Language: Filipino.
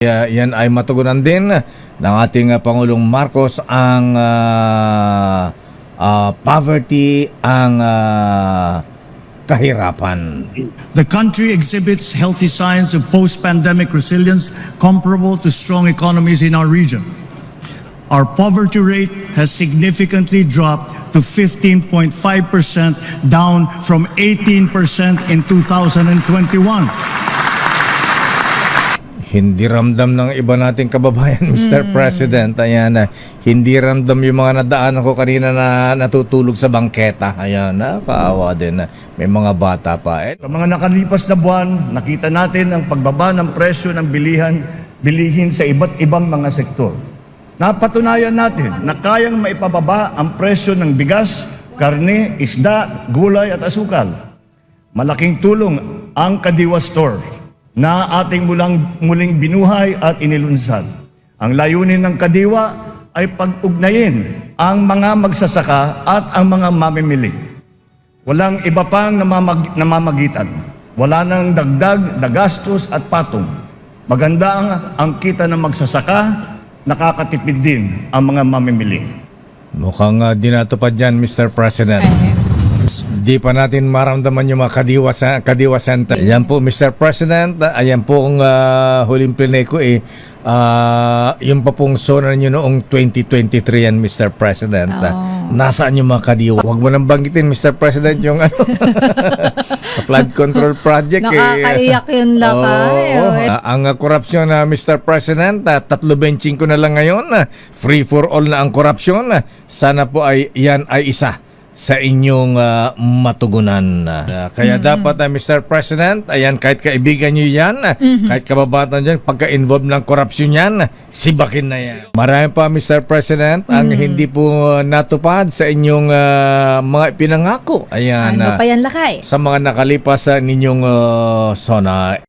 Yan ay matugunan din ng ating Pangulong Marcos ang poverty, ang kahirapan. The country exhibits healthy signs of post-pandemic resilience comparable to strong economies in our region. Our poverty rate has significantly dropped to 15.5%, down from 18% in 2021. Hindi ramdam ng iba nating kababayan, Mr. President. Ayan, hindi ramdam yung mga nadaanan ko kanina na natutulog sa bangketa. Ayan, nakakaawa din. May mga bata pa. Sa mga nakalipas na buwan, nakita natin ang pagbaba ng presyo ng bilihin sa iba't ibang mga sektor. Napatunayan natin na kayang maipababa ang presyo ng bigas, karne, isda, gulay at asukal. Malaking tulong ang Kadiwa Store na ating muling binuhay at inilunsad. Ang layunin ng Kadiwa ay pag-ugnayin ang mga magsasaka at ang mga mamimili. Walang iba pang namamagitan. Wala nang dagdag na gastos at patong. Maganda ang kita ng magsasaka, nakakatipid din ang mga mamimili. Mukhang dinatupad dyan, Mr. President. Di pa natin maramdaman yung mga Kadiwa Center. Ayan po, Mr. President. Ayan po ang huling plinay ko yung pa pong zona nyo noong 2023 yan, Mr. President. Nasaan yung mga Kadiwa? Huwag mo nang banggitin, Mr. President, yung flood control project. Nakakaiyak yun lakay. Ang korupsyon na Mr. President, 3.25 na lang ngayon. Free for all na ang korupsyon. Sana po yan ay isa sa inyong matugunan. Kaya dapat, Mr. President, ayan, kahit kaibigan nyo yan, kahit kababatan dyan, pagka-involve ng korupsyon yan, sibakin na yan. Marami pa, Mr. President, ang hindi po natupad sa inyong mga pinangako. Ayan, Ano pa yan lakay? sa mga nakalipas sa ninyong zona.